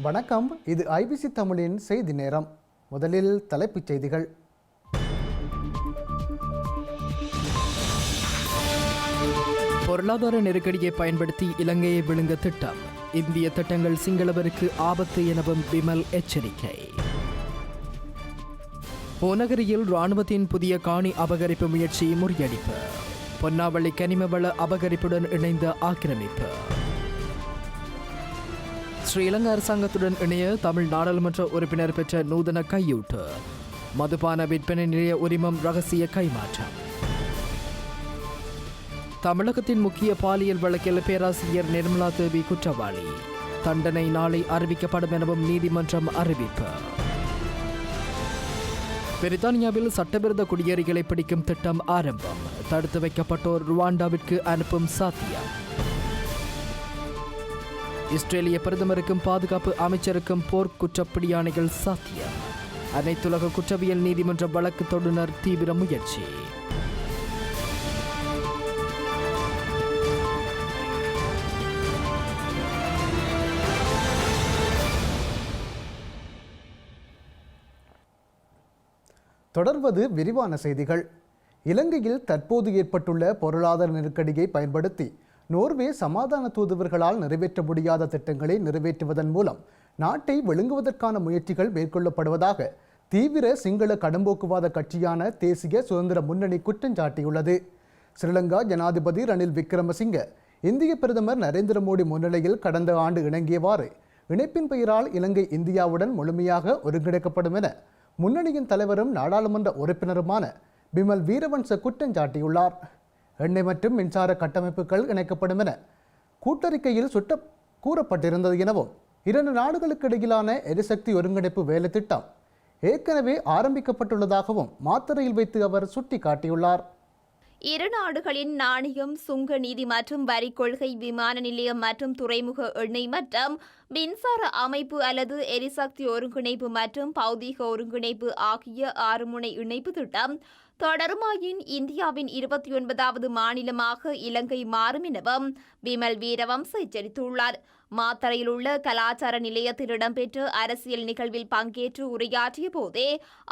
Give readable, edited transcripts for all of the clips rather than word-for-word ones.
வணக்கம், இது ஐபிசி தமிழின் செய்தி நேரம். முதலில் தலைப்புச் செய்திகள். பொருளாதார நெருக்கடியை பயன்படுத்தி இலங்கையை விழுங்க திட்டம். இந்திய திட்டங்கள் சிங்களவருக்கு ஆபத்து எனவும் விமல் எச்சரிக்கை. பூநகரியில் இராணுவத்தின் புதிய காணி அபகரிப்பு முயற்சி முறியடிப்பு. பொன்னாவளி கனிமவள அபகரிப்புடன் இணைந்த ஆக்கிரமிப்பு. ஸ்ரீலங்கா அரசாங்கத்துடன் இணைய தமிழ் நாடாளுமன்ற உறுப்பினர் பெற்ற நூதன கையூட்டு. மதுபான விற்பனை நிலைய உரிமம் ரகசிய கைமாற்றம். தமிழகத்தின் முக்கிய பாலியல் வழக்கில் பேராசிரியர் நிர்மலா தேவி குற்றவாளி. தண்டனை நாளை அறிவிக்கப்படும் எனவும் நீதிமன்றம் அறிவிப்பு. பிரித்தானியாவில் சட்டவிரோத குடியேறிகளை பிடிக்கும் திட்டம் ஆரம்பம். தடுத்து வைக்கப்பட்டோர் ருவாண்டாவிற்கு அனுப்பும் சாத்தியம். இஸ்ரேலிய பிரதமருக்கும் பாதுகாப்பு அமைச்சருக்கும் போர் குற்றப்பிடியாணைகள் சாத்தியம். அனைத்துலக குற்றவியல் நீதிமன்ற வழக்கு தொடுநர் தீவிர முயற்சி. தொடர்வது விரிவான செய்திகள். இலங்கையில் தற்போது ஏற்பட்டுள்ள பொருளாதார நெருக்கடியை பயன்படுத்தி நோர்வே சமாதான தூதுவர்களால் நிறைவேற்ற முடியாத திட்டங்களை நிறைவேற்றுவதன் மூலம் நாட்டை விழுங்குவதற்கான முயற்சிகள் மேற்கொள்ளப்படுவதாக தீவிர சிங்கள கடும்போக்குவாத கட்சியான தேசிய சுதந்திர முன்னணி குற்றம் சாட்டியுள்ளது. ஸ்ரீலங்கா ஜனாதிபதி ரணில் விக்ரமசிங்க இந்திய பிரதமர் நரேந்திர மோடி முன்னிலையில் கடந்த ஆண்டு இணங்கியவாறு இணைப்பின் பெயரால் இலங்கை இந்தியாவுடன் முழுமையாக ஒருங்கிணைக்கப்படும் என முன்னணியின் தலைவரும் நாடாளுமன்ற உறுப்பினருமான பிமல் வீரவன்ச குற்றம் சாட்டியுள்ளார். எண்ணெய் மற்றும் மின்சார கட்டமைப்புகள் இணைக்கப்படும் என கூட்டறிக்கையில் கூறப்பட்டிருந்தது எனவும் இரண்டு நாடுகளுக்கு இடையிலான எரிசக்தி ஒருங்கிணைப்பு வேலை திட்டம் ஏற்கனவே ஆரம்பிக்கப்பட்டுள்ளதாகவும் மாத்தறையில் வைத்து அவர் சுட்டிக்காட்டியுள்ளார். இரு நாடுகளின் நாணயம், சுங்க நீதி மற்றும் வரி கொள்கை, விமான நிலையம் மற்றும் துறைமுக எண்ணெய் மற்றும் மின்சார அமைப்பு அல்லது எரிசக்தி ஒருங்கிணைப்பு மற்றும் பௌதீக ஒருங்கிணைப்பு ஆகிய 6 முனை இணைப்பு திட்டம் தொடருமாயின் இந்தியாவின் 29வது மாநிலமாக இலங்கை மாறும் எனவும் விமல் வீரவம்ச எச்சரித்துள்ளார். மாத்தறையில் உள்ள கலாச்சார நிலையத்தில் இடம்பெற்ற அரசியல் நிகழ்வில் பங்கேற்று உரையாற்றிய போதே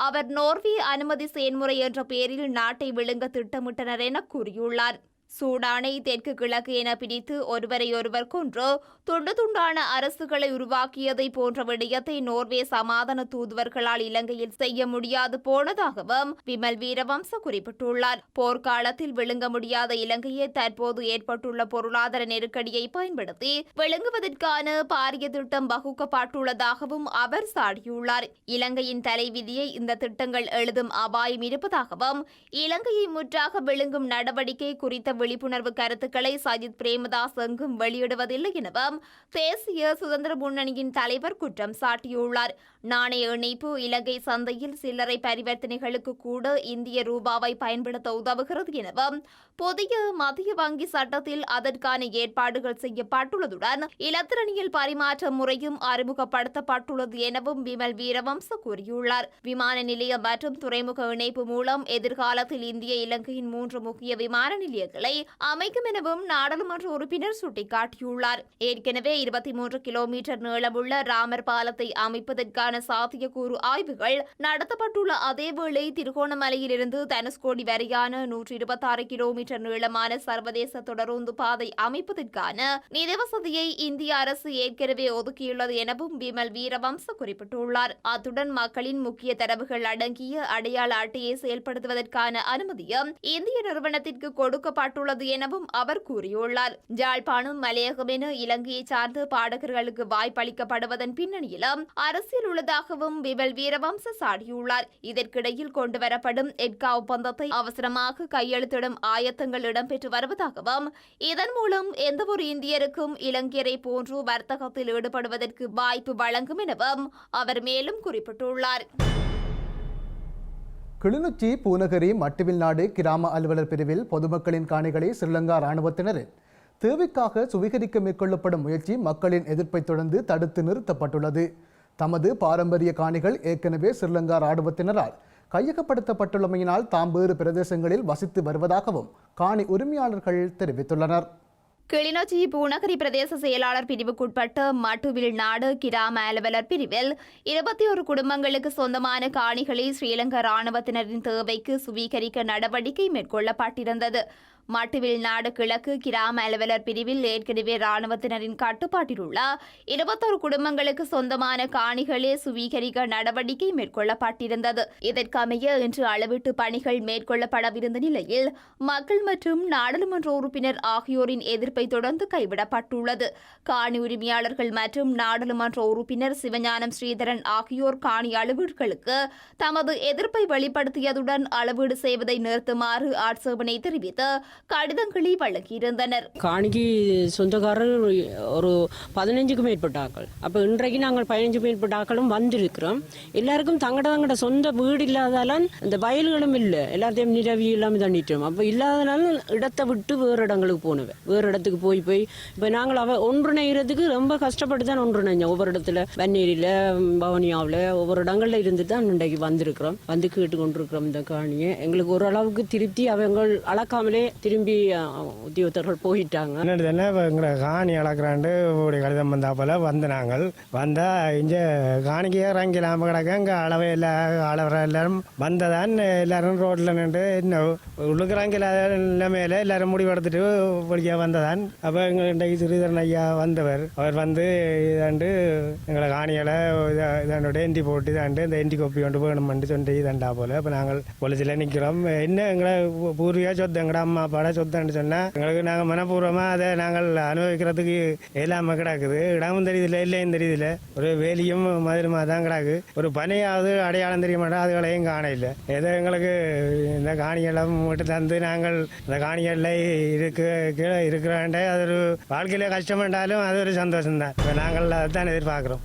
அவர் நோர்வே அனுமதி செயல்முறை என்ற பெயரில் நாட்டை விழுங்க திட்டமிட்டனர் என கூறியுள்ளார். சூடானை தெற்கு கிழக்கு என பிரித்து ஒருவரையொருவர் கொன்று துண்டு துண்டான அரசுகளை உருவாக்கியதை போன்ற விடயத்தை நோர்வே சமாதான தூதுவர்களால் இலங்கையில் செய்ய முடியாது போனதாகவும் விமல் வீரவம்ச குறிப்பிட்டுள்ளார். போர்க்காலத்தில் விழுங்க முடியாத இலங்கையை தற்போது ஏற்பட்டுள்ள பொருளாதார நெருக்கடியை பயன்படுத்தி விழுங்குவதற்கான பாரிய திட்டம் வகுக்கப்பட்டுள்ளதாகவும் அவர் சாடியுள்ளார். இலங்கையின் தலைவிதியை இந்த திட்டங்கள் எழுதும் அபாயம் இருப்பதாகவும் இலங்கையை முற்றாக விழுங்கும் நடவடிக்கை குறித்த விழிப்புணர்வு கருத்துக்களை சஜித் பிரேமதாஸ் எங்கும் வெளியிடுவதில்லை எனவும் தேசிய சுதந்திர முன்னணியின் தலைவர் குற்றம் சாட்டியுள்ளார். நாணய இணைப்பு இலங்கை சந்தையில் சில்லறை பரிவர்த்தனைகளுக்கு கூட இந்திய ரூபாவை பயன்படுத்த உதவுகிறது எனவும் புதிய மத்திய வங்கி சட்டத்தில் அதற்கான ஏற்பாடுகள் செய்யப்பட்டுள்ளதுடன் இலத்திரனியல் பரிமாற்ற முறையும் அறிமுகப்படுத்தப்பட்டுள்ளது எனவும் விமல் வீரவம்ச கூறியுள்ளார். விமான நிலையம் மற்றும் துறைமுக இணைப்பு மூலம் எதிர்காலத்தில் இந்திய இலங்கையின் 3 முக்கிய விமான நிலையங்களை அமைக்கும் எனவும் நாடாளுமன்ற உறுப்பினர் சுட்டிக்காட்டியுள்ளார். ஏற்கனவே 23 கிலோமீட்டர் நீளமுள்ள ராமர் பாலத்தை அமைப்பதற்கான சாத்தியக்கூறு ஆய்வுகள் நடத்தப்பட்டுள்ள அதேவேளை திருகோணமலையிலிருந்து தனுஷ்கோடி வரையான 126 கிலோமீட்டர் நீளமான சர்வதேச தொடருந்து பாதை அமைப்பதற்கான நிதி வசதியை இந்திய அரசு ஏற்கனவே ஒதுக்கியுள்ளது எனவும் விமல் வீரவம்ச குறிப்பிட்டுள்ளார். அத்துடன் மக்களின் முக்கிய தரவுகள் அடங்கிய அடையாள அட்டையை செயல்படுத்துவதற்கான அனுமதியும் இந்திய நிறுவனத்திற்கு கொடுக்கப்பட்டுள்ளது எனவும் அவர் கூறியுள்ளார். ஜாழ்ப்பாணம், மலையகம் என இலங்கையை சார்ந்த பாடகர்களுக்கு வாய்ப்பளிக்கப்படுவதன் பின்னணியிலும் அரசியல் உள்ளதாகவும் விமல் வீரவம்ச சாடியுள்ளார். இதற்கிடையில் கொண்டுவரப்படும் எட்கா ஒப்பந்தத்தை அவசரமாக கையெழுத்திடும் ஆயத்தங்கள் இடம்பெற்று வருவதாகவும் இதன் மூலம் எந்தவொரு இந்தியருக்கும் இலங்கையரை போன்று வர்த்தகத்தில் ஈடுபடுவதற்கு வாய்ப்பு வழங்கும் எனவும் அவர் மேலும் குறிப்பிட்டுள்ளார். கிளிநொச்சி பூநகரி மட்டுவில் நாடு கிராம அலுவலர் பிரிவில் பொதுமக்களின் காணிகளை ஸ்ரீலங்கா இராணுவத்தினரின் தேவைக்காக சுவீகரிக்க மேற்கொள்ளப்படும் முயற்சி மக்களின் எதிர்ப்பை தொடர்ந்து தடுத்து நிறுத்தப்பட்டுள்ளது. தமது பாரம்பரிய காணிகள் ஏற்கனவே ஸ்ரீலங்கா இராணுவத்தினரால் கையகப்படுத்தப்பட்டுள்ளமையினால் தாம் வேறு பிரதேசங்களில் வசித்து வருவதாகவும் காணி உரிமையாளர்கள் தெரிவித்துள்ளனர். கிளிநொச்சி பூநகரி பிரதேச செயலாளர் பிரிவுக்குட்பட்ட மட்டுவில் நாடு கிராம அலுவலர் பிரிவில் 21 குடும்பங்களுக்கு சொந்தமான காணிகளை ஸ்ரீலங்கா இராணுவத்தினரின் தேவைக்கு சுவீகரிக்க நடவடிக்கை மேற்கொள்ளப்பட்டிருந்தது. மட்டுவில் நாடு கிழக்கு கிராம அலுவலர் பிரிவில் ஏற்கனவே இராணுவத்தினரின் கட்டுப்பாட்டில் உள்ள 21 குடும்பங்களுக்கு சொந்தமான காணிகளே சுவீகரிக்க நடவடிக்கை மேற்கொள்ளப்பட்டிருந்தது. இதற்கமைய இன்று அளவீட்டு பணிகள் மேற்கொள்ளப்படவிருந்த நிலையில் மக்கள் மற்றும் நாடாளுமன்ற உறுப்பினர் ஆகியோரின் எதிர்ப்பை தொடர்ந்து கைவிடப்பட்டுள்ளது. காணி உரிமையாளர்கள் மற்றும் நாடாளுமன்ற உறுப்பினர் சிவஞானம் ஸ்ரீதரன் ஆகியோர் காணி அளவீடுகளுக்கு தமது எதிர்ப்பை வெளிப்படுத்தியதுடன் அளவீடு செய்வதை நிறுத்துமாறு ஆட்சேபனை தெரிவித்து கடிதங்களை வழங்கியிருந்தனர். காணிக்கு சொந்தக்காரர் ஒரு 15க்கும் மேற்பட்ட ஆக்கள். அப்போ இன்றைக்கு நாங்கள் 15 மேற்பட்ட ஆக்களும் வந்திருக்கிறோம். எல்லாருக்கும் தங்கட சொந்த வீடு இல்லாதால இந்த வயல்களும் இல்லை, எல்லாத்தையும் நிரவி இல்லாமல் தண்ணிட்டோம். அப்போ இல்லாதனால இடத்தை விட்டு வேறு இடங்களுக்கு போனவன், வேறு இடத்துக்கு போய் இப்போ நாங்கள் ஒன்றிணைகிறதுக்கு ரொம்ப கஷ்டப்பட்டு தான் ஒன்றிணைஞ்சோம். ஒவ்வொரு இடத்துல வன்னேரியில், பவனியாவில் ஒவ்வொரு இடங்கள்ல இருந்து தான் இன்றைக்கு வந்திருக்கிறோம், வந்து கேட்டு கொண்டிருக்கிறோம். இந்த காணியை எங்களுக்கு ஓரளவுக்கு திருப்தி. அவங்க அளக்காமலே திரும்பி உத்தியோகத்தர்கள் போயிட்டாங்க. எங்களை காணி அளக்குறாண்டு கடிதம் வந்தா போல வந்து நாங்கள் வந்தால் இங்கே காணிக்கே இறங்கலாம கிடக்க இங்கே அளவே இல்லை, அளவர எல்லாரும் வந்ததான் எல்லாரும் ரோட்டில் நின்று இன்னும் உள்ளுக்குறாங்கில நிலைமையில எல்லாரும் முடிவெடுத்துட்டு படிக்க வந்ததான். அப்போ எங்கள் இன்றைக்கு ஸ்ரீதரன் ஐயா வந்தவர், அவர் வந்து இதாண்டு எங்களை காணிகளை இதாண்டோட எந்தி போட்டு இதாண்டு இந்த எந்தி கொப்பி கொண்டு வேணுமென்று சொல்லி இதண்டா போல. இப்போ நாங்கள் பொலிச்சில் நிற்கிறோம். என்ன எங்களை பூர்வீக சொத்து எங்கட அம்மா பட சொத்துன்னு சொன்னால் எங்களுக்கு நாங்கள் மனப்பூர்வமாக அதை நாங்கள் அனுபவிக்கிறதுக்கு இல்லாமல் கிடக்குது. இடமும் தெரியுதில்ல, இல்லையும் தெரியுதில்ல, ஒரு வேலியும் மதுரமாக தான் கிடக்கு. ஒரு பனையாவது அடையாளம் தெரிய மாட்டோம், அதுகளையும் காண இல்லை. ஏதோ எங்களுக்கு இந்த காணிகளும் மட்டும் தந்து நாங்கள் இந்த காணிகளில் இருக்கிறாண்ட அது ஒரு வாழ்க்கையில் கஷ்டம் என்றாலும் அது ஒரு சந்தோஷம்தான். இப்போ நாங்கள் அதுதான் எதிர்பார்க்குறோம்.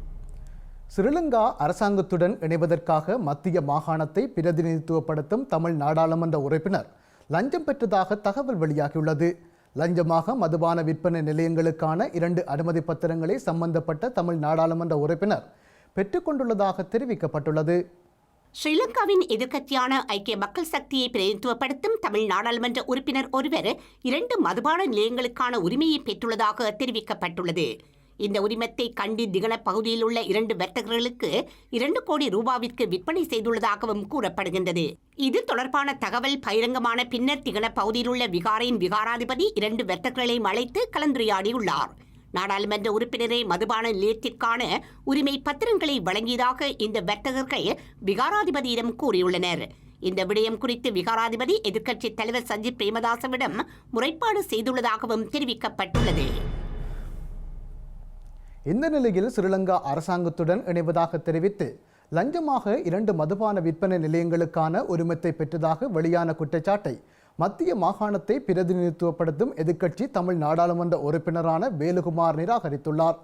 ஸ்ரீலங்கா அரசாங்கத்துடன் இணைவதற்காக மத்திய மாகாணத்தை பிரதிநிதித்துவப்படுத்தும் தமிழ் நாடாளுமன்ற உறுப்பினர் லஞ்சம் பெற்றதாக தகவல் வெளியாகியுள்ளது. லஞ்சமாக மதுபான விற்பனை நிலையங்களுக்கான 2 அனுமதி பத்திரங்களை சம்பந்தப்பட்ட தமிழ் நாடாளுமன்ற உறுப்பினர் பெற்றுக்கொண்டுள்ளதாக தெரிவிக்கப்பட்டுள்ளது. ஸ்ரீலங்காவின் எதிர்க்கட்சியான ஐக்கிய மக்கள் சக்தியை பிரதிநிதித்துவப்படுத்தும் தமிழ் நாடாளுமன்ற உறுப்பினர் ஒருவர் 2 மதுபான நிலையங்களுக்கான உரிமையை பெற்றுள்ளதாக தெரிவிக்கப்பட்டுள்ளது. இந்த உரிமத்தை கண்டி திகன பகுதியில் உள்ள 2 வர்த்தகர்களுக்கு 2 கோடி ரூபாவிற்கு விற்பனை செய்துள்ளதாகவும் கூறப்படுகின்றது. இது தொடர்பான தகவல் பகிரங்கமான பின்னர் திகன பகுதியில் உள்ள விகாரையின் விகாராதிபதி 2 வர்த்தகர்களையும் அழைத்து கலந்துரையாடியுள்ளார். நாடாளுமன்ற உறுப்பினரை மதுபான நிலையத்திற்கான உரிமை பத்திரங்களை வழங்கியதாக இந்த வர்த்தகர்கள் விகாராதிபதியிடம் கூறியுள்ளனர். இந்த விடயம் குறித்து விகாராதிபதி எதிர்க்கட்சித் தலைவர் சஜித் பிரேமதாசவிடம் முறைப்பாடு செய்துள்ளதாகவும் தெரிவிக்கப்பட்டுள்ளது. இந்த நிலையில் ஸ்ரீலங்கா அரசாங்கத்துடன் இணைவதாக தெரிவித்து லஞ்சமாக 2 மதுபான விற்பனை நிலையங்களுக்கான உரிமத்தை பெற்றதாக வெளியான குற்றச்சாட்டை மத்திய மாகாணத்தை பிரதிநிதித்துவப்படுத்தும் எதிர்க்கட்சி தமிழ் நாடாளுமன்ற உறுப்பினரான வேலுகுமார் நிராகரித்துள்ளார்.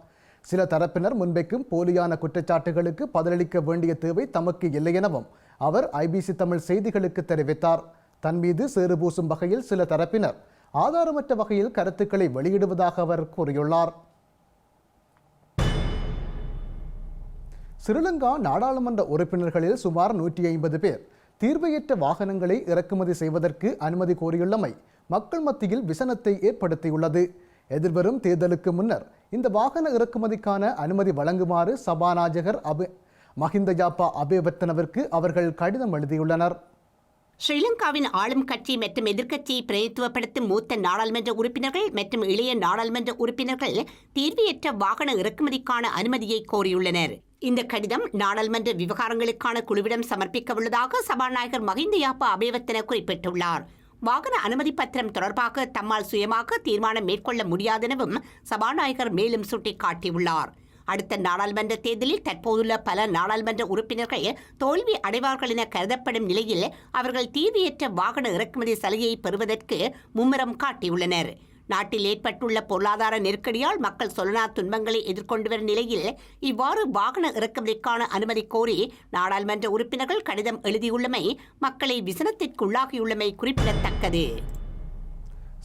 சில தரப்பினர் முன்வைக்கும் போலியான குற்றச்சாட்டுகளுக்கு பதிலளிக்க வேண்டிய தேவை தமக்கு இல்லை எனவும் அவர் ஐபிசி தமிழ் செய்திகளுக்கு தெரிவித்தார். தன் மீது சேறு பூசும் வகையில் சில தரப்பினர் ஆதாரமற்ற வகையில் கருத்துக்களை வெளியிடுவதாக அவர் கூறியுள்ளார். ஸ்ரீலங்கா நாடாளுமன்ற உறுப்பினர்களில் சுமார் 150 பேர் தீர்வையற்ற வாகனங்களை இறக்குமதி செய்வதற்கு அனுமதி கோரியுள்ளமை மக்கள் மத்தியில் விசனத்தை ஏற்படுத்தியுள்ளது. எதிர்வரும் தேர்தலுக்கு முன்னர் இந்த வாகன இறக்குமதிக்கான அனுமதி வழங்குமாறு சபாநாயகர் மஹிந்த யாப்பா அபேவர்த்தனவிற்கு அவர்கள் கடிதம் எழுதியுள்ளனர். ஸ்ரீலங்காவின் ஆளும் கட்சி மற்றும் எதிர்க்கட்சியை பிரதிநிதித்துவப்படுத்தும் மூத்த நாடாளுமன்ற உறுப்பினர்கள் மற்றும் இளைய நாடாளுமன்ற உறுப்பினர்கள் தீர்வையற்ற வாகன இறக்குமதிக்கான அனுமதியை கோரியுள்ளனர். இந்த கடிதம் நாடாளுமன்ற விவகாரங்களுக்கான குழுவிடம் சமர்ப்பிக்க உள்ளதாக சபாநாயகர் மஹிந்த யாப்பா அபேவர்த்தன குறிப்பிட்டுள்ளார். வாகன அனுமதி பத்திரம் தொடர்பாக தம்மால் சுயமாக தீர்மானம் மேற்கொள்ள முடியாதெனவும் சபாநாயகர் மேலும் சுட்டிக்காட்டியுள்ளார். அடுத்த நாடாளுமன்ற தேர்தலில் தற்போதுள்ள பல நாடாளுமன்ற உறுப்பினர்கள் தோல்வி அடைவார்கள் என கருதப்படும் நிலையில் அவர்கள் தீர்வையற்ற வாகன இறக்குமதி சலுகையை பெறுவதற்கு மும்முரம் காட்டியுள்ளனர். நாட்டில் ஏற்பட்டுள்ள பொருளாதார நெருக்கடியால் மக்கள் சொல்லனா துன்பங்களை எதிர்கொண்டு வரும் நிலையில் இவ்வாறு வாகன இறக்குமதிக்கான அனுமதி கோரி நாடாளுமன்ற உறுப்பினர்கள் கடிதம் எழுதியுள்ளமை மக்களை விசனத்திற்குள்ளாகியுள்ளமை குறிப்பிடத்தக்கது.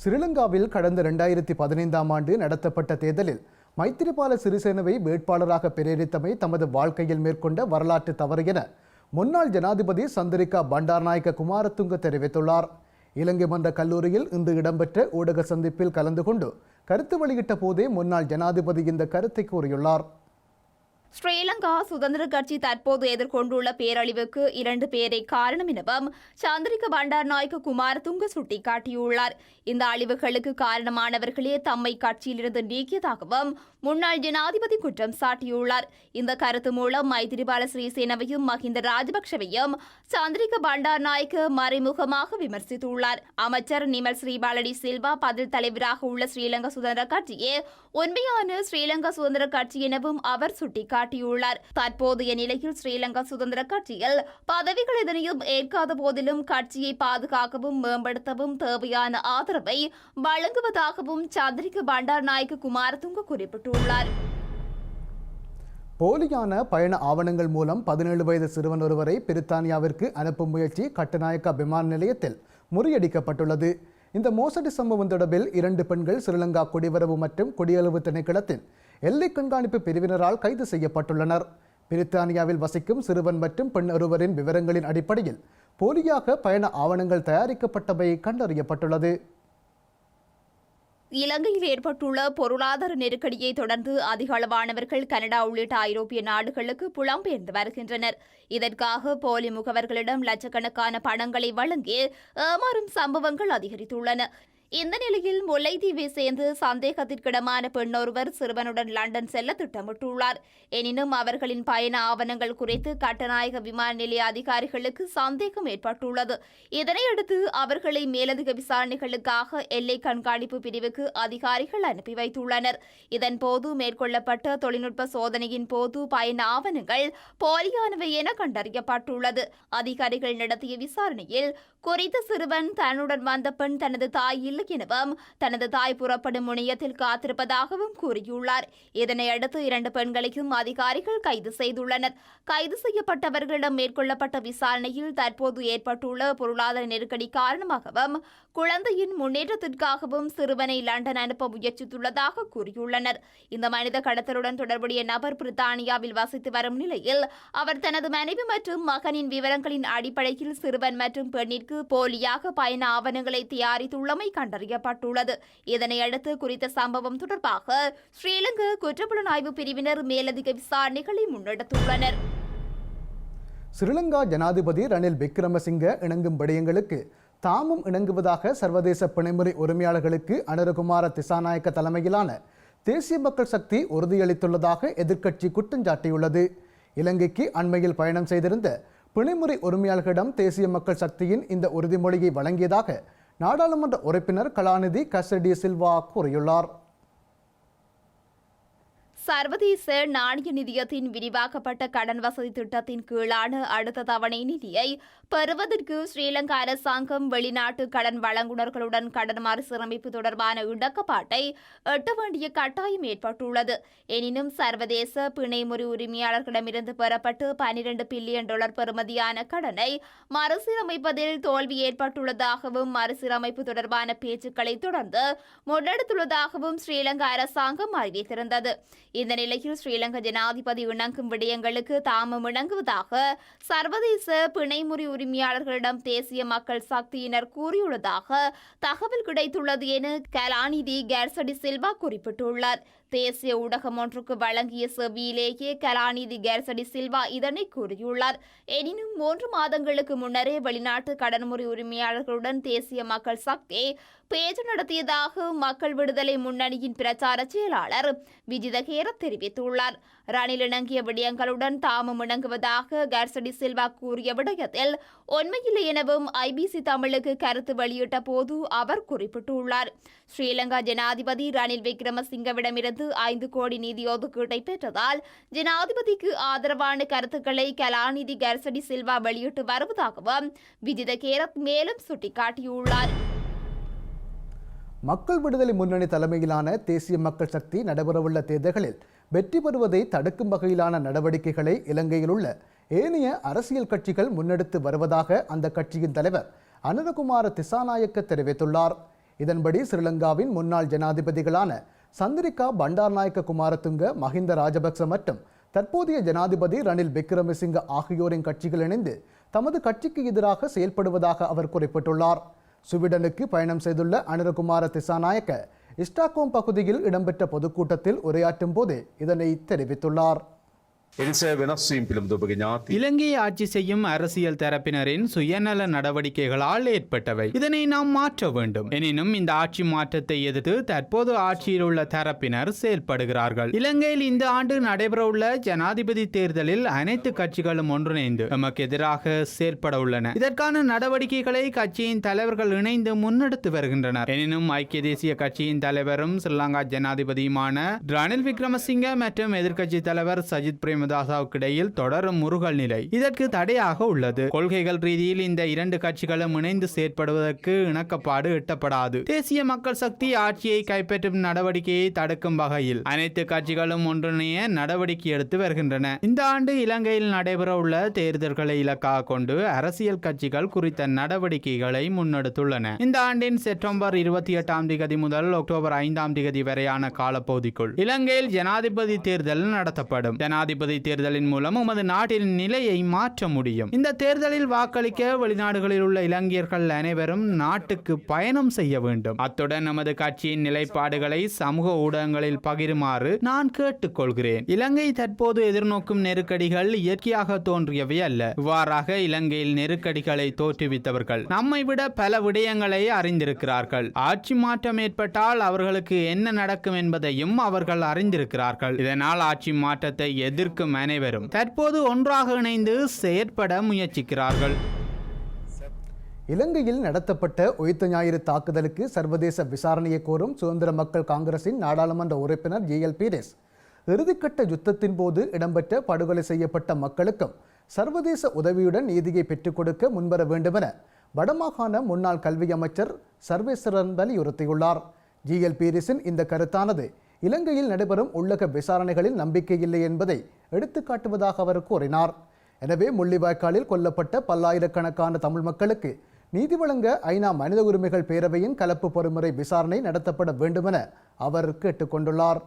ஸ்ரீலங்காவில் கடந்த 2015ஆம் ஆண்டு நடத்தப்பட்ட தேர்தலில் மைத்திரிபால சிறிசேனவை வேட்பாளராக பிரேரித்தமை தமது வாழ்க்கையில் மேற்கொண்ட வரலாற்று தவறு என முன்னாள் ஜனாதிபதி சந்திரிகா பண்டாரநாயக்க குமாரதுங்க தெரிவித்துள்ளார். இலங்கை மன்ற கல்லூரியில் இன்று இடம்பெற்ற ஊடக சந்திப்பில் கலந்து கொண்டு கருத்து வெளியிட்ட போதே முன்னாள் ஜனாதிபதி இந்த கருத்தை கூறியுள்ளார். ஸ்ரீலங்கா சுதந்திர கட்சி தற்போது எதிர்கொண்டுள்ள பேரழிவுக்கு 2 பேரை காரணம் எனவும் சந்திரிக பண்டாரநாயக்க குமாரதுங்க சுட்டிக்காட்டியுள்ளார். இந்த அழிவுகளுக்கு காரணமானவர்களே தம்மை கட்சியிலிருந்து நீக்கியதாகவும் முன்னாள் ஜனாதிபதி குற்றம் சாட்டியுள்ளார். இந்த கருத்து மூலம் மைத்திரிபால சிறிசேனவையும் மஹிந்த ராஜபக்ஷவையும் சந்திரிக பண்டாரநாயக்க மறைமுகமாக விமர்சித்துள்ளார். அமைச்சர் நிமல் ஸ்ரீபாலடி சில்வா பதில் தலைவராக உள்ள ஸ்ரீலங்கா சுதந்திர கட்சியே உண்மையான ஸ்ரீலங்கா சுதந்திர கட்சி எனவும் அவர் சுட்டிக்காட்டியுள்ளார். தற்போதைய நிலையில் ஸ்ரீலங்கா சுதந்திர கட்சியில் பதவிகள் எதனையும் ஏற்காத போதிலும் கட்சியை பாதுகாக்கவும் மேம்படுத்தவும் தேவையான ஆதரவை வழங்குவதாகவும் சந்திரிக பண்டாரநாயக்க குமாரதுங்க குறிப்பிட்டுள்ளார். போலியான பயண ஆவணங்கள் மூலம் 17 வயது சிறுவன் ஒருவரை பிரித்தானியாவிற்கு அனுப்பும் முயற்சி கட்டுநாயக்கா விமான நிலையத்தில் முறியடிக்கப்பட்டுள்ளது. இந்த மோசடி சம்பவம் தொடர்பில் 2 பெண்கள் ஸ்ரீலங்கா குடிவரவு மற்றும் குடியளவு திணைக்களத்தின் எல்லை கண்காணிப்பு பிரிவினரால் கைது செய்யப்பட்டுள்ளனர். பிரித்தானியாவில் வசிக்கும் சிறுவன் மற்றும் பெண் ஒருவரின் விவரங்களின் அடிப்படையில் போலியாக பயண ஆவணங்கள் தயாரிக்கப்பட்டவை கண்டறியப்பட்டுள்ளது. இலங்கையில் ஏற்பட்டுள்ள பொருளாதார நெருக்கடியை தொடர்ந்து அதிக அளவானவர்கள் கனடா உள்ளிட்ட ஐரோப்பிய நாடுகளுக்கு புலம்பெயர்ந்து வருகின்றனர். இதற்காக போலி முகவர்களிடம் லட்சக்கணக்கான பணங்களை வழங்கி ஏமாறும் சம்பவங்கள் அதிகரித்துள்ளன. இந்த நிலையில் முல்லைத்தீவை சேர்ந்து சந்தேகத்திற்கிடமான பெண்ணொருவர் சிறுவனுடன் லண்டன் செல்ல திட்டமிட்டுள்ளார். எனினும் அவர்களின் பயண ஆவணங்கள் குறித்து கட்டுநாயக்க விமான நிலைய அதிகாரிகளுக்கு சந்தேகம் ஏற்பட்டுள்ளது. இதனையடுத்து அவர்களை மேலதிக விசாரணைகளுக்காக எல்லை கண்காணிப்பு பிரிவுக்கு அதிகாரிகள் அனுப்பி வைத்துள்ளனர். இதன்போது மேற்கொள்ளப்பட்ட தொழில்நுட்ப சோதனையின் போது பயண ஆவணங்கள் போலியானவை என கண்டறியப்பட்டுள்ளது. அதிகாரிகள் நடத்திய விசாரணையில் குறித்த சிறுவன் தன்னுடன் வந்த பெண் தனது தாய் இல்லை எனவும் தனது தாய் புறப்படும் முனையத்தில் காத்திருப்பதாகவும் கூறியுள்ளார். இதனையடுத்து 2 பெண்களையும் அதிகாரிகள் கைது செய்துள்ளனர். கைது செய்யப்பட்டவர்களிடம் மேற்கொள்ளப்பட்ட விசாரணையில் தற்போது ஏற்பட்டுள்ள பொருளாதார நெருக்கடி காரணமாகவும் குழந்தையின் முன்னேற்றத்திற்காகவும் சிறுவனை லண்டன் அனுப்ப முயற்சித்துள்ளதாக கூறியுள்ளனர். இந்த மனித கடத்தலுடன் தொடர்புடைய நபர் பிரித்தானியாவில் வசித்து வரும் நிலையில் அவர் தனது மனைவி மற்றும் மகனின் விவரங்களின் அடிப்படையில் சிறுவன் மற்றும் பெண்ணிற்கு போலியாக பயண ஆவணங்களை தயாரித்துள்ளமை கண்டறியப்பட்டுள்ளது. இதனையடுத்து குறித்த சம்பவம் தொடர்பாக ஸ்ரீலங்கா குற்றப்புலனாய்வு பிரிவினர் மேலதிக விசாரணைகளை முன்னெடுத்துள்ளனர். ஸ்ரீலங்கா ஜனாதிபதி ரணில் விக்ரமசிங்க இணங்கும் விடயங்களுக்கு தாமும் இணங்குவதாக சர்வதேச பிணைமுறை உரிமையாளர்களுக்கு அனுரகுமார திசாநாயக்க தலைமையிலான தேசிய மக்கள் சக்தி உறுதியளித்துள்ளதாக எதிர்க்கட்சி குற்றஞ்சாட்டியுள்ளது. இலங்கைக்கு அண்மையில் பயணம் செய்திருந்த பிணைமுறை உரிமையாளர்களிடம் தேசிய மக்கள் சக்தியின் இந்த உறுதிமொழியை வழங்கியதாக நாடாளுமன்ற உறுப்பினர் கலாநிதி கசடி சில்வா கூறியுள்ளார். சர்வதேச நாணய நிதியத்தின் விரிவாக்கப்பட்ட கடன் வசதி திட்டத்தின் கீழான அடுத்த தவணை நிதியை பெறுவதற்கு ஸ்ரீலங்கா அரசாங்கம் வெளிநாட்டு கடன் வழங்குநர்களுடன் கடன் மறுசீரமைப்பு தொடர்பான இணக்கப்பாட்டை எட்ட வேண்டிய கட்டாயம் ஏற்பட்டுள்ளது. எனினும் சர்வதேச பிணைமுறை உரிமையாளர்களிடமிருந்து பெறப்பட்டு $12 பில்லியன் பெறுமதியான கடனை மறுசீரமைப்பதில் தோல்வி ஏற்பட்டுள்ளதாகவும் மறுசீரமைப்பு தொடர்பான பேச்சுக்களை தொடர்ந்து முன்னெடுத்துள்ளதாகவும் ஸ்ரீலங்கா அரசாங்கம் அறிவித்திருந்தது. இந்த நிலையில் ஸ்ரீலங்கா ஜனாதிபதி இணங்கும் விடயங்களுக்கு தாமும் இணங்குவதாக சர்வதேச பிணைமுறை உரிமையாளர்களிடம் தேசிய மக்கள் சக்தியினர் கூறியுள்ளதாக தகவல் கிடைத்துள்ளது என கலாநிதி கர்சடி சில்வா குறிப்பிட்டுள்ளார். தேசிய ஊடகம் ஒன்றுக்கு வழங்கிய செவியிலேயே கலாநிதி கர்சடி சில்வா இதனை கூறியுள்ளார். எனினும் 3 மாதங்களுக்கு முன்னரே வெளிநாட்டு கடன்முறை உரிமையாளர்களுடன் தேசிய மக்கள் சக்தி பேச்சு நடத்தியதாக மக்கள் விடுதலை முன்னணியின் பிரச்சார செயலாளர் விஜித ஹேர தெரிவித்துள்ளார். ரணில் இணங்கிய விடயங்களுடன் தாமும் இணங்குவதாக கர்சடி சில்வா கூறிய விடயத்தில் உண்மையில்லை எனவும் ஐபிசி தமிழுக்கு கருத்து வெளியிட்ட போது அவர் குறிப்பிட்டுள்ளார். ஸ்ரீலங்கா ஜனாதிபதி ரணில் விக்ரமசிங்கவிடமிருந்து 5 கோடி நிதி ஒதுக்கீட்டை பெற்றதால் ஜனாதிபதிக்கு ஆதரவான கருத்துக்களை கலாநிதி கர்சடி சில்வா வெளியிட்டு வருவதாகவும் விஜித கேரத் மேலும் சுட்டிக்காட்டியுள்ளார். மக்கள் விடுதலை முன்னணி தலைமையிலான தேசிய மக்கள் சக்தி நடைபெறவுள்ள தேர்தல்களில் வெற்றி பெறுவதை தடுக்கும் வகையிலான நடவடிக்கைகளை இலங்கையில் உள்ள ஏனைய அரசியல் கட்சிகள் முன்னெடுத்து வருவதாக அந்த கட்சியின் தலைவர் அனுரகுமார திசாநாயக்க தெரிவித்துள்ளார். இதன்படி ஸ்ரீலங்காவின் முன்னாள் ஜனாதிபதிகளான சந்திரிகா பண்டாரநாயக்க குமாரதுங்க, மஹிந்த ராஜபக்ச மற்றும் தற்போதைய ஜனாதிபதி ரணில் விக்ரமசிங்க ஆகியோரின் கட்சிகள் இணைந்து தமது கட்சிக்கு எதிராக செயல்படுவதாக அவர் குறிப்பிட்டுள்ளார். சுவீடனுக்கு பயணம் செய்துள்ள அனுரகுமார திசாநாயக்க ஸ்டாக்ஹோம் பகுதியில் இடம்பெற்ற பொதுக்கூட்டத்தில் உரையாற்றும் போதே இதனை தெரிவித்துள்ளார். இலங்கையை ஆட்சி செய்யும் அரசியல் தரப்பினரின் சுயநல நடவடிக்கைகளால் ஏற்பட்டவை. இதனை நாம் மாற்ற வேண்டும். எனினும் இந்த ஆட்சி மாற்றத்தை எதிர்த்து தற்போது ஆட்சியில் உள்ள தரப்பினர் செயல்படுகிறார்கள். இலங்கையில் இந்த ஆண்டு நடைபெறவுள்ள ஜனாதிபதி தேர்தலில் அனைத்து கட்சிகளும் ஒன்றிணைந்து நமக்கு எதிராக செயல்பட உள்ளன. இதற்கான நடவடிக்கைகளை கட்சியின் தலைவர்கள் இணைந்து முன்னெடுத்து வருகின்றனர். எனினும் ஐக்கிய தேசிய கட்சியின் தலைவரும் ஸ்ரீலங்கா ஜனாதிபதியுமான ரணில் விக்ரமசிங்க மற்றும் எதிர்க்கட்சி தலைவர் சஜித் பிரேமதாசவுக்கு இடையில் தொடரும் முருகல் நிலை இதற்கு தடையாக உள்ளது. கொள்கைகள் ரீதியில் இந்த இரண்டு கட்சிகளும் இணைந்து செயற்படுவதற்கு இணக்கப்பாடு எட்டப்படாது. தேசிய மக்கள் சக்தி ஆட்சியை கைப்பற்றும் நடவடிக்கையை தடுக்கும் வகையில் அனைத்து கட்சிகளும் ஒன்றிணைய நடவடிக்கை எடுத்து வருகின்றன. இந்த ஆண்டு இலங்கையில் நடைபெற உள்ள தேர்தல்களை இலக்காக கொண்டு அரசியல் கட்சிகள் குறித்த நடவடிக்கைகளை முன்னெடுத்துள்ளன. இந்த ஆண்டின் செப்டம்பர் 28 முதல் அக்டோபர் 5 வரையான காலப்பகுதிக்குள் இலங்கையில் ஜனாதிபதி தேர்தல் நடத்தப்படும். ஜனாதிபதி தேர்தலின் மூலம் உமது நாட்டின் நிலையை மாற்ற முடியும். இந்த தேர்தலில் வாக்களிக்க வெளிநாடுகளில் உள்ள இலங்கையர்கள் அனைவரும் நாட்டுக்கு பயணம் செய்ய வேண்டும். அத்துடன் நமது கட்சியின் நிலைப்பாடுகளை சமூக ஊடகங்களில் பகிருமாறு நான் கேட்டுக்கொள்கிறேன். இலங்கை தற்போது எதிர்நோக்கும் நெருக்கடிகள் இயற்கையாக தோன்றியவை அல்ல. இவ்வாறாக இலங்கையில் நெருக்கடிகளை தோற்றுவித்தவர்கள் நம்மை விட பல விடயங்களை அறிந்திருக்கிறார்கள். ஆட்சி மாற்றம் ஏற்பட்டால் அவர்களுக்கு என்ன நடக்கும் என்பதையும் அவர்கள் அறிந்திருக்கிறார்கள். இதனால் ஆட்சி மாற்றத்தை எதிர்க்கும் அனைவரும் தற்போது ஒன்றாக இணைந்து செயற்பட முயற்சிக்கிறார்கள். இலங்கையில் நடத்தப்பட்ட உயிர்த்த ஞாயிறு தாக்குதலுக்கு சர்வதேச விசாரணையை கோரும் சுதந்திர மக்கள் காங்கிரசின் நாடாளுமன்ற உறுப்பினர் ஜிஎல் பீரிஸ் இறுதிக்கட்ட யுத்தத்தின் போது இடம்பெற்ற படுகொலை செய்யப்பட்ட மக்களுக்கும் சர்வதேச உதவியுடன் நீதியை பெற்றுக் கொடுக்க முன்வர வேண்டுமென வடமாகாண முன்னாள் கல்வி அமைச்சர் சர்வேஸ்வரன் வலியுறுத்தியுள்ளார். ஜிஎல் பீரிஸின் இந்த கருத்தானது இலங்கையில் நடைபெறும் உள்ளக விசாரணைகளில் நம்பிக்கை இல்லை என்பதை எடுத்துக்காட்டுவதாக அவர் கூறினார். எனவே முள்ளிவாய்க்காலில் கொல்லப்பட்ட பல்லாயிரக்கணக்கான தமிழ் மக்களுக்கு நீதி வழங்க ஐநா மனித உரிமைகள் பேரவையின் கலப்பு பொறிமுறை விசாரணை நடத்தப்பட வேண்டுமென அவர் கேட்டுக்கொண்டுள்ளார்.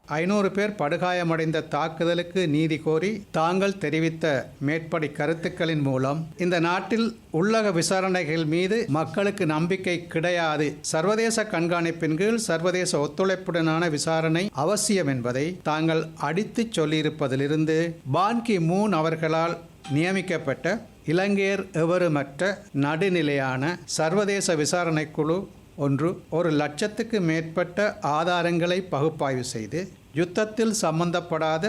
500 பேர் படுகாயமடைந்த தாக்குதலுக்கு நீதி கோரி தாங்கள் தெரிவித்த மேற்படி கருத்துக்களின் மூலம் இந்த நாட்டில் உள்ளக விசாரணைகள் மீது மக்களுக்கு நம்பிக்கை கிடையாது. சர்வதேச கண்காணிப்பின் கீழ் சர்வதேச ஒத்துழைப்புடனான விசாரணை அவசியம் என்பதை தாங்கள் அடித்துச் சொல்லியிருப்பதிலிருந்து பான் கி மூன் அவர்களால் நியமிக்கப்பட்ட இலங்கையர் எவருமற்ற நடுநிலையான சர்வதேச விசாரணை குழு ஒன்று 1,00,000க்கு மேற்பட்ட ஆதாரங்களை பகுப்பாய்வு செய்து யுத்தத்தில் சம்பந்தப்படாத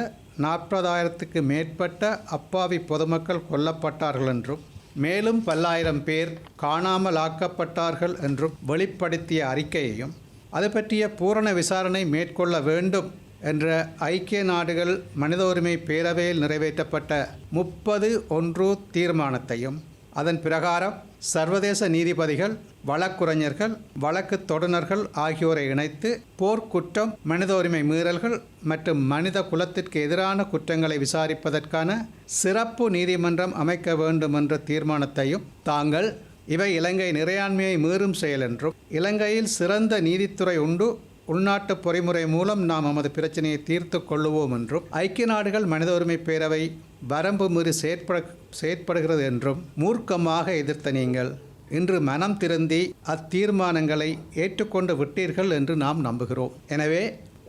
40,000க்கு மேற்பட்ட அப்பாவி பொதுமக்கள் கொல்லப்பட்டார்கள் என்றும் மேலும் பல்லாயிரம் பேர் காணாமல் ஆக்கப்பட்டார்கள் என்றும் வெளிப்படுத்திய அறிக்கையையும் அது பற்றிய பூரண விசாரணை மேற்கொள்ள வேண்டும் என்ற ஐக்கிய நாடுகள் மனித உரிமை பேரவையில் நிறைவேற்றப்பட்ட 30(1) தீர்மானத்தையும் அதன் பிரகாரம் சர்வதேச நீதிபதிகள், வழக்குரைஞர்கள், வழக்கு தொடுநர்கள் ஆகியோரை இணைத்து போர்க்குற்றம், மனித உரிமை மீறல்கள் மற்றும் மனித குலத்திற்கு எதிரான குற்றங்களை விசாரிப்பதற்கான சிறப்பு நீதிமன்றம் அமைக்க வேண்டும் என்ற தீர்மானத்தையும் தாங்கள் இவை இலங்கை இறையாண்மையை மீறும் செயல் என்றும் இலங்கையில் சிறந்த நீதித்துறை உண்டு, உள்நாட்டு பொறிமுறை மூலம் நாம் நமது பிரச்சனையை தீர்த்து கொள்ளுவோம் என்றும் ஐக்கிய நாடுகள் மனித உரிமை பேரவை வரம்பு மீறி செயற்படுகிறது என்றும் மூர்க்கமாக எதிர்த்த நீங்கள் இன்று மனம் திருந்தி அத்தீர்மானங்களை ஏற்றுக்கொண்டு விட்டீர்கள் என்று நாம் நம்புகிறோம். எனவே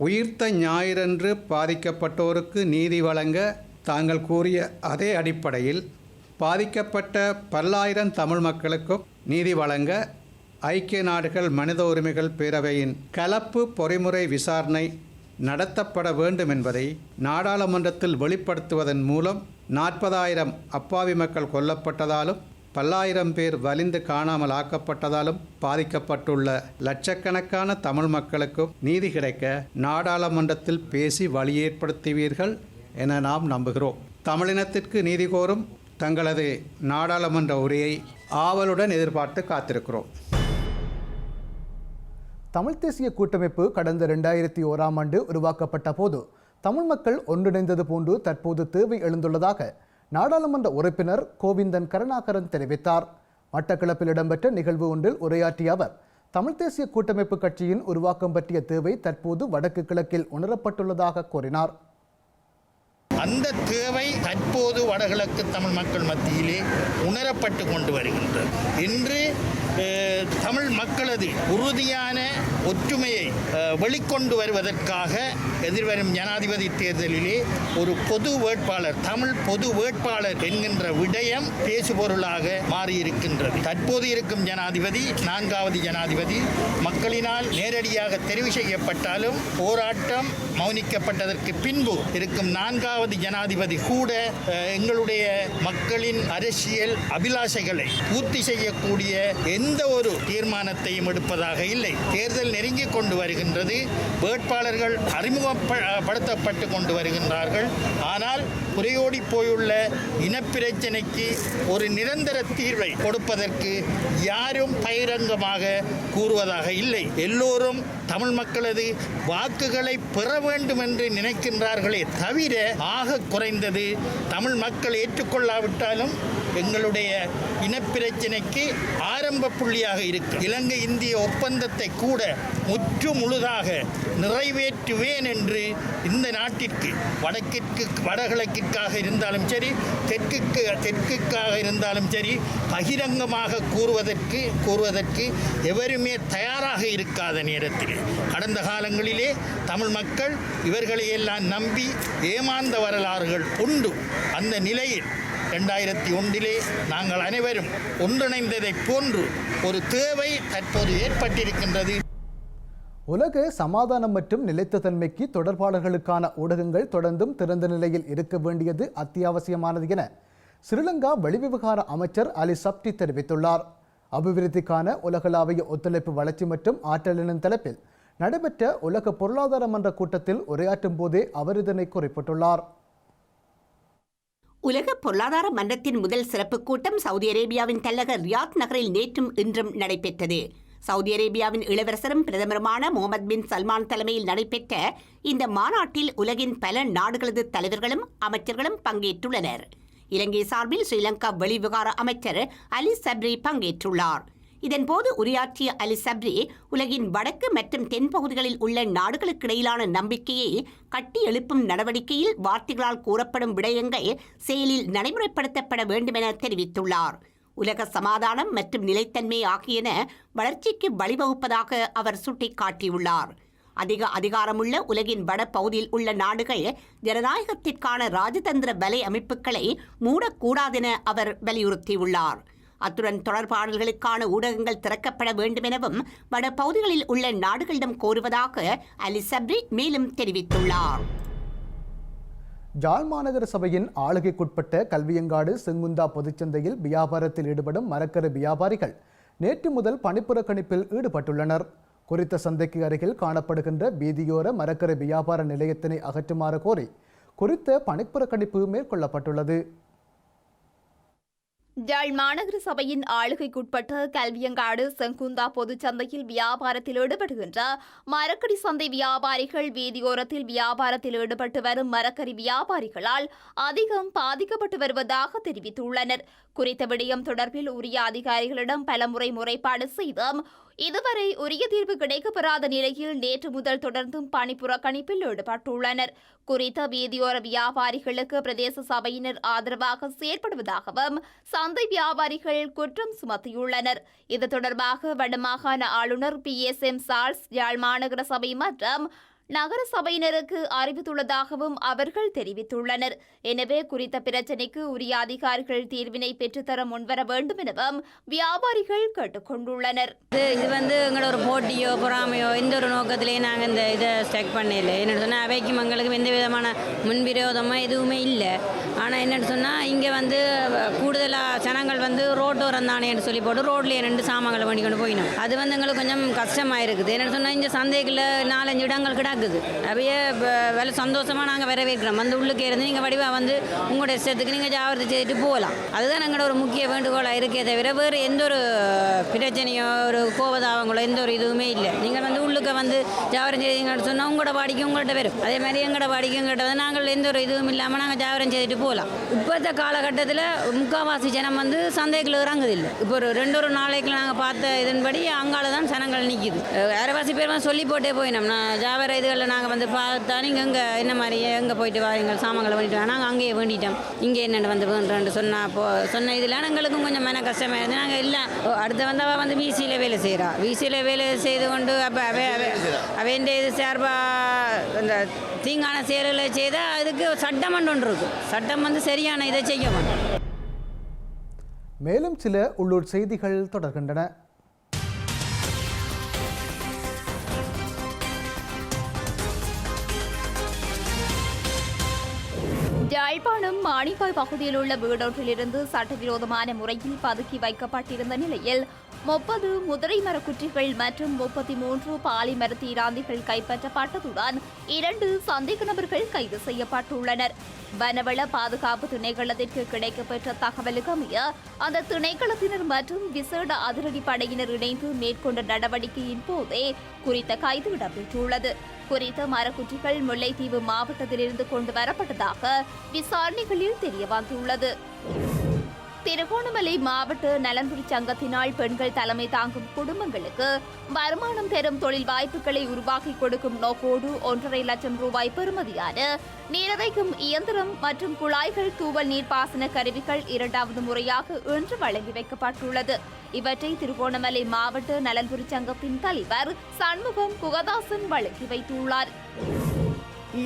உயிர்த்த ஞாயிறன்று பாதிக்கப்பட்டோருக்கு நீதி வழங்க தாங்கள் கூறிய அதே அடிப்படையில் பாதிக்கப்பட்ட பல்லாயிரம் தமிழ் மக்களுக்கும் நீதி வழங்க ஐக்கிய நாடுகள் மனித உரிமைகள் பேரவையின் கலப்பு பொறிமுறை விசாரணை நடத்தப்பட வேண்டும் என்பதை நாடாளுமன்றத்தில் வெளிப்படுத்துவதன் மூலம் 40,000 அப்பாவி மக்கள் கொல்லப்பட்டதாலும் பல்லாயிரம் பேர் வலிந்து காணாமல் ஆக்கப்பட்டதாலும் பாதிக்கப்பட்டுள்ள லட்சக்கணக்கான தமிழ் மக்களுக்கும் நீதி கிடைக்க நாடாளுமன்றத்தில் பேசி வழி ஏற்படுத்துவீர்கள் என நாம் நம்புகிறோம். தமிழினத்திற்கு நீதி கோரும் தங்களது நாடாளுமன்ற உரையை ஆவலுடன் எதிர்பார்த்து காத்திருக்கிறோம். தமிழ் தேசிய கூட்டமைப்பு கடந்த 2001ஆம் ஆண்டு உருவாக்கப்பட்ட போது தமிழ் மக்கள் ஒன்றிணைந்தது போன்று தற்போது தேவை எழுந்துள்ளதாக நாடாளுமன்ற உறுப்பினர் கோவிந்தன் கருணாகரன் தெரிவித்தார். மட்டக்களப்பில் இடம்பெற்ற நிகழ்வு ஒன்றில் உரையாற்றிய அவர் தமிழ் தேசிய கூட்டமைப்பு கட்சியின் உருவாக்கம் பற்றிய தேவை தற்போது வடக்கு கிழக்கில் உணரப்பட்டுள்ளதாக கூறினார். அந்த தேவை தற்போது வடகிழக்கு தமிழ் மக்கள் மத்தியிலே உணரப்பட்டு கொண்டு வருகின்றது. இன்று தமிழ் மக்களது உறுதியான ஒற்றுமையை வெளிக்கொண்டு வருவதற்காக எதிர்வரும் ஜனாதிபதி தேர்தலிலே ஒரு பொது வேட்பாளர், தமிழ் பொது வேட்பாளர் என்கின்ற விடயம் பேசுபொருளாக மாறியிருக்கின்றது. தற்போது இருக்கும் ஜனாதிபதி 4வது ஜனாதிபதி மக்களினால் நேரடியாக தெரிவு செய்யப்பட்டாலும் போராட்டம் மௌனிக்கப்பட்டதற்கு பின்பு இருக்கும் 4வது ஜனாதிபதி கூட எங்களுடைய மக்களின் அரசியல் அபிலாஷைகளை பூர்த்தி செய்யக்கூடிய எந்த ஒரு தீர்மானத்தையும் எடுப்பதாக இல்லை. தேர்தல் நெருங்கிக் கொண்டு வருகின்றது. வேட்பாளர்கள் அறிமுகப்படுத்தப்பட்டு கொண்டு வருகின்றார்கள். ஆனால் குறையோடி போயுள்ள இனப்பிரச்சனைக்கு ஒரு நிரந்தர தீர்வை கொடுப்பதற்கு யாரும் பகிரங்கமாக கூறுவதாக இல்லை. எல்லோரும் தமிழ் மக்களது வாக்குகளை பெற வேண்டும் என்று நினைக்கின்றார்களே தவிர ஆக குறைந்தது தமிழ் மக்கள் ஏற்றுக்கொள்ளாவிட்டாலும் எங்களுடைய இனப்பிரச்சனைக்கு ஆரம்ப புள்ளியாக இருக்கு இலங்கை இந்திய ஒப்பந்தத்தை கூட முற்று முழுதாக நிறைவேற்றுவேன் என்று இந்த நாட்டிற்கு வடகிழக்கிற்காக இருந்தாலும் சரி, தெற்குக்காக இருந்தாலும் சரி பகிரங்கமாக கூறுவதற்கு எவருமே தயாராக இருக்காத நேரத்தில் கடந்த காலங்களிலே தமிழ் மக்கள் இவர்களையெல்லாம் நம்பி ஏமாந்த வரலாறுகள் உண்டு. அந்த நிலையில் 2001 நாங்கள் அனைவரும் ஒன்றிணைந்ததைப் போன்று ஒரு தேவை தற்போது ஏற்பட்டிருக்கின்றது. உலக சமாதானம் மற்றும் நிலைத்த தன்மைக்கு தொடர்பாளர்களுக்கான ஊடகங்கள் தொடர்ந்தும் திறந்த நிலையில் இருக்க வேண்டியது அத்தியாவசியமானது என ஸ்ரீலங்கா வெளிவிவகார அமைச்சர் அலி சப்டி தெரிவித்துள்ளார். அபிவிருத்திக்கான உலகளாவிய ஒத்துழைப்பு வளர்ச்சி மற்றும் ஆற்றல் எனும் தலைப்பில் நடைபெற்ற உலக பொருளாதார மன்ற கூட்டத்தில் உரையாற்றும் போதே அவர் இதனை குறிப்பிட்டுள்ளார். உலக பொருளாதார மன்றத்தின் முதல் சிறப்பு கூட்டம் சவுதி அரேபியாவின் தலைநகர் ரியாத் நகரில் நேற்றும் இன்றும் நடைபெற்றது. சவுதி அரேபியாவின் இளவரசரும் பிரதமருமான முகமது பின் சல்மான் தலைமையில் நடைபெற்ற இந்த மாநாட்டில் உலகின் பல நாடுகளது தலைவர்களும் அமைச்சர்களும் பங்கேற்றுள்ளனர். இலங்கை சார்பில் ஸ்ரீலங்கா வெளிவிவகார அமைச்சர் அலி சப்ரி பங்கேற்றுள்ளார். இதன்போது உரையாற்றிய அலி சப்ரி உலகின் வடக்கு மற்றும் தென்பகுதிகளில் உள்ள நாடுகளுக்கிடையிலான நம்பிக்கையை கட்டி எழுப்பும் நடவடிக்கையில் வார்த்தைகளால் கூறப்படும் விடயங்கள் செயலில் நடைமுறைப்படுத்தப்பட வேண்டும் என தெரிவித்துள்ளார். உலக சமாதானம் மற்றும் நிலைத்தன்மை ஆகியன வளர்ச்சிக்கு வழிவகுப்பதாக அவர் சுட்டிக்காட்டியுள்ளார். அதிக அதிகாரமுள்ள உலகின் வட பகுதியில் உள்ள நாடுகள் ஜனநாயகத்திற்கான ராஜதந்திர வலை அமைப்புகளை மூடக்கூடாதென அவர் வலியுறுத்தியுள்ளார். அத்துடன் தொடர்பாடல்களுக்கான ஊடகங்கள் திறக்கப்பட வேண்டும் எனவும் வட பகுதிகளில் உள்ள நாடுகளிடம் கோருவதாக அலி சப்ரி மேலும் தெரிவித்துள்ளார். ஜாழ் மாநகர சபையின் ஆளுகைக்குட்பட்ட கல்வியங்காடு செங்குந்தா பொதுச்சந்தையில் வியாபாரத்தில் ஈடுபடும் மரக்கறி வியாபாரிகள் நேற்று முதல் பணிப்புறக்கணிப்பில் ஈடுபட்டுள்ளனர். குறித்த சந்தைக்கு அருகில் காணப்படுகின்ற வீதியோர மரக்கறி வியாபார நிலையத்தினை அகற்றுமாறு கோரி குறித்த பணிப்புறக்கணிப்பு மேற்கொள்ளப்பட்டுள்ளது. ஜாழ் மாநகர சபையின் ஆளுகைக்குட்பட்ட கல்வியங்காடு செங்குந்தா பொதுச்சந்தையில் வியாபாரத்தில் ஈடுபடுகின்ற மரக்கறி சந்தை வியாபாரிகள் வீதியோரத்தில் வியாபாரத்தில் ஈடுபட்டு வரும் மரக்கறி வியாபாரிகளால் அதிகம் பாதிக்கப்பட்டு வருவதாக தெரிவித்துள்ளனர். குறித்த விடயம் தொடர்பில் உரிய அதிகாரிகளிடம் பலமுறை முறைப்பாடு செய்தும் இதுவரை உரிய தீர்வு கிடைக்கப்பெறாத நிலையில் நேற்று முதல் தொடர்ந்தும் பணிப்புறக்கணிப்பில் ஈடுபட்டுள்ளனர். குறித்த வீதியோர வியாபாரிகளுக்கு பிரதேச சபையினர் ஆதரவாக செயற்படுவதாகவும் சந்தை வியாபாரிகள் குற்றம் சுமத்தியுள்ளனர். இது தொடர்பாக வடமாகாண ஆளுநர் PSM சார்ல்ஸ் யாழ் மாநகர சபை மற்றும் நகர சபையினருக்கு அறிவித்துள்ளதாகவும் அவர்கள் தெரிவித்துள்ளனர். எனவே குறித்த பிரச்சினைக்கு உரிய அதிகாரிகள் தீர்வினை பெற்றுத்தர முன்வர வேண்டும் எனவும் வியாபாரிகள் கேட்டுக்கொண்டுள்ளனர். இது எங்களோட ஒரு போட்டியோ பொறாமையோ எந்த ஒரு நோக்கத்திலேயே நாங்கள் இந்த இதை ஸ்டெக் பண்ணல. என்னென்னு சொன்னால் அவைக்கும் எங்களுக்கு எந்த விதமான முன்விரோதமாக எதுவுமே இல்லை. ஆனால் என்னென்னு சொன்னால் இங்கே கூடுதலாக ஜனங்கள் ரோட்டோரம் தானேன்னு சொல்லி போட்டு ரோட்லேயே 2 சாமான்களை பண்ணி கொண்டு போயிடும். அது எங்களுக்கு கொஞ்சம் கஷ்டமாக இருக்குது. என்னென்னு சொன்னால் இந்த சந்தைக்குள்ள 4-5 இடங்கள் கிடக்குது. அப்படியே வேலை சந்தோஷமாக நாங்கள் வரவேற்கிறோம். உள்ளுக்கே இருந்து நீங்கள் வடிவாக உங்களோட இஷ்டத்துக்கு நீங்கள் ஜாகிரதை செய்துட்டு போகலாம். அதுதான் எங்களோட ஒரு முக்கிய வேண்டுகோளாக இருக்கே தவிர வேறு எந்த ஒரு பிரச்சனையோ ஒரு கோபதாபங்களோ எந்த ஒரு இதுவுமே இல்லை. நீங்கள் உள்ளுக்க ஜாகிரம் செய்தீங்கன்னு சொன்னால் உங்களோட வாடிக்கை உங்கள்கிட்ட வரும். அதே மாதிரி எங்களோட வாடிக்கை எங்கள்கிட்ட நாங்கள் எந்த ஒரு இதுவும் இல்லாமல் நாங்கள் ஜாகிரம் செய்துட்டு போகலாம். இப்போத்த காலகட்டத்தில் முக்கால்வாசி ஜனம் சந்தைக்குள்ள இறங்குதில்லை. இப்போ ஒரு 2 நாளைக்கு நாங்கள் பார்த்த இதன்படி அங்கால தான் ஜனங்கள் நிற்கிது. அரைவாசி பேர் சொல்லி போட்டே போயினோம். நான் ஜாவர இதுகளில் நாங்கள் வந்து பார்த்தா நீங்கள் இங்கே என்ன மாதிரி எங்கே போயிட்டு வாங்க சாமான்களை பண்ணிட்டு வா நாங்கள் அங்கேயே வேண்டிட்டோம் இங்கே என்னென்னு வந்து வேண்டுறேன் சொன்ன இதில் எங்களுக்கும் கொஞ்சம் மன கஷ்டமாக இருந்து நாங்கள் இல்லை அடுத்து வந்தவள் வந்து விசியில் வேலை செய்கிறா விசியில் வேலை செய்து கொண்டு அப்போ அவையின் இது சார்பாக இந்த தீங்கான செயல்களை செய்தால் அதுக்கு சட்டம் ஒன்று இருக்கும் சட்டம் வந்து சரியான இதை செய்ய மாட்டோம். மேலும் சில உள்ளூர் செய்திகள் தொடர்கின்றன. யாழ்ப்பாணம் மாணிப்பாய் பகுதியில் உள்ள வீடொன்றிலிருந்து சட்டவிரோதமான முறையில் பதுக்கி வைக்கப்பட்டிருந்த நிலையில் 30 முதிரை மரக்குற்றிகள் மற்றும் 33 பாலிமர தீராந்திகள் கைப்பற்றப்பட்டதுடன் 2 சந்தேக நபர்கள் கைது செய்யப்பட்டுள்ளனர். வனவள பாதுகாப்பு திணைக்களத்திற்கு கிடைக்கப்பெற்ற தகவலுக்கு அமைய அந்த திணைக்களத்தினர் மற்றும் விசேட அதிரடி படையினர் இணைந்து மேற்கொண்ட நடவடிக்கையின் போதே குறித்த கைது இடம்பெற்றுள்ளது. குறித்த மரக்குற்றிகள் முல்லைத்தீவு மாவட்டத்திலிருந்து கொண்டு வரப்பட்டதாக விசாரணைகளில் தெரியவந்துள்ளது. திருகோணமலை மாவட்ட நலன்புரி சங்கத்தினால் பெண்கள் தலைமை தாங்கும் குடும்பங்களுக்கு வருமானம் பெறும் தொழில் வாய்ப்புகளை உருவாக்கி கொடுக்கும் நோக்கோடு 1.5 லட்சம் ரூபாய் பெறுமதியான நீரறைக்கும் இயந்திரம் மற்றும் குழாய்கள் தூவல் நீர்ப்பாசன கருவிகள் 2வது முறையாக இன்று வழங்கி வைக்கப்பட்டுள்ளது. இவற்றை திருகோணமலை மாவட்ட நலன்புரி சங்கத்தின் தலைவர் சண்முகம் குகதாசன் வழங்கி வைத்துள்ளார்.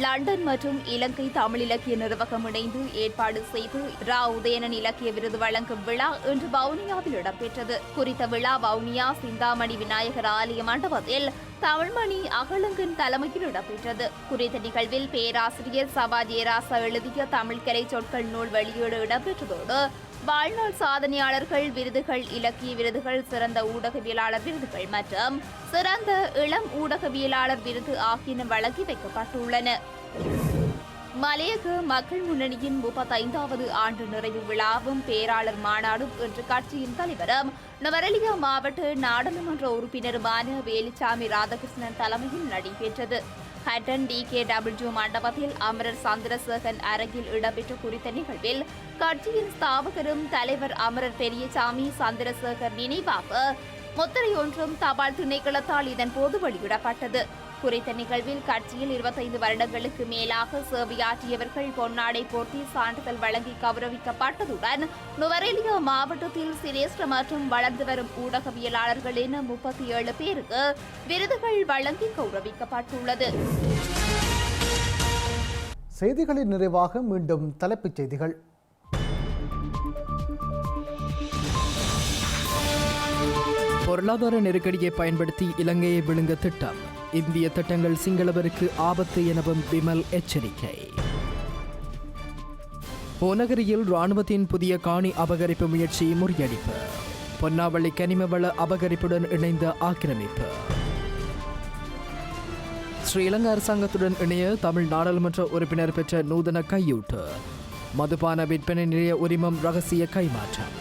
லண்டன் மற்றும் இலங்கை தமிழ் இலக்கிய நிர்வாகம் இணைந்து ஏற்பாடு செய்து ரா உதயணன் இலக்கிய விருது வழங்கும் விழா இன்று வவுனியாவில் இடம்பெற்றது. குறித்த விழா வவுனியா சிந்தாமணி விநாயகர் ஆலய மண்டபத்தில் தமிழ்மணி அகலங்கன் தலைமையில் இடம்பெற்றது. குறித்த நிகழ்வில் பேராசிரியர் சபா ஜெயராசா எழுதிய தமிழ்கலை சொற்கள் நூல் வெளியீடு இடம்பெற்றதோடு வாழ்நாள் சாதனையாளர்கள் விருதுகள், இலக்கிய விருதுகள், சிறந்த ஊடகவியலாளர் விருதுகள் மற்றும் சிறந்த இளம் ஊடகவியலாளர் விருது ஆகியன வழங்கி வைக்கப்பட்டுள்ளன. மலையக மக்கள் முன்னணியின் 35வது ஆண்டு நிறைவு விழாவும் பேராளர் மாநாடும் இன்று கட்சியின் தலைவரும் நுவரெலியா மாவட்ட நாடாளுமன்ற உறுப்பினருமான வேலுச்சாமி ராதாகிருஷ்ணன் தலைமையில் நடைபெற்றது. ஹட்டன் DKW மண்டபத்தில் அமரர் சந்திரசேகரன் அரங்கில் இடம்பெற்ற குறித்த நிகழ்வில் கட்சியின் ஸ்தாபகரும் தலைவர் அமரர் பெரியசாமி சந்திரசேகர் நினைவாக முத்திரை ஒன்றும் தபால் திணைக்களத்தால் இதன்போது வெளியிடப்பட்டது. குறித்த நிகழ்வில் கட்சியில் 25 வருடங்களுக்கு மேலாக சேவையாற்றியவர்கள் பொன்னாடை போர்த்தி சான்றிதழ் வழங்கி கௌரவிக்கப்பட்டதுடன் நுவரெலியா மாவட்டத்தில் சிரேஷ்ட மற்றும் வளர்ந்து வரும் ஊடகவியலாளர்கள் என 37 பேருக்கு விருதுகள் வழங்கி கௌரவிக்கப்பட்டுள்ளது. செய்திகளின் நிறைவாக மீண்டும் தலைப்புச் செய்திகள். பொருளாதார நெருக்கடியை பயன்படுத்தி இலங்கையை விழுங்க திட்டம். இந்திய திட்டங்கள் சிங்களவருக்கு ஆபத்து எனவும் விமல் எச்சரிக்கை. போனகரியில் ராணுவத்தின் புதிய காணி அபகரிப்பு முயற்சி முறியடிப்பு. பொன்னாவளி கனிமவள அபகரிப்புடன் இணைந்த ஆக்கிரமிப்பு. ஸ்ரீலங்கா அரசாங்கத்துடன் இணைய தமிழ் நாடாளுமன்ற உறுப்பினர் பெற்ற நூதன கையூட்டு. மதுபான விற்பனை நிலைய உரிமம் ரகசிய கைமாற்றம்.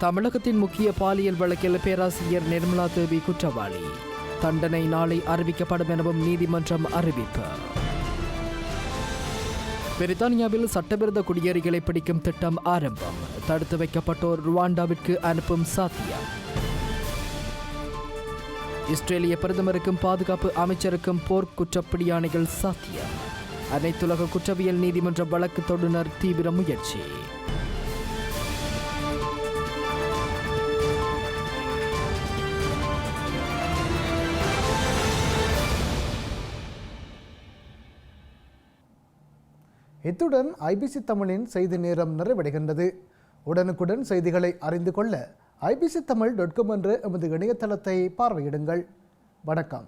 தமிழகத்தின் முக்கிய பாலியல் வழக்கில் பேராசிரியர் நிர்மலா தேவி குற்றவாளி. தண்டனை நாளை அறிவிக்கப்படும் எனவும் நீதிமன்றம் அறிவிப்பு. பிரித்தானியாவில் சட்டவிரோத குடியேறிகளை பிடிக்கும் திட்டம் ஆரம்பம். தடுத்து வைக்கப்பட்டோர் ருவாண்டாவிற்கு அனுப்பும் சாத்தியம். இஸ்ரேலிய பிரதமருக்கும் பாதுகாப்பு அமைச்சருக்கும் போர் குற்றப்பிடியானைகள் சாத்தியம். அனைத்துலக குற்றவியல் நீதிமன்ற வழக்கு தொடுநர் தீவிர முயற்சி. இத்துடன் IBC தமிழின் செய்தி நேரம் நிறைவடைகின்றது. உடனுக்குடன் செய்திகளை அறிந்து கொள்ள ibctamil.com என்ற எமது இணையதளத்தை பார்வையிடுங்கள். வணக்கம்.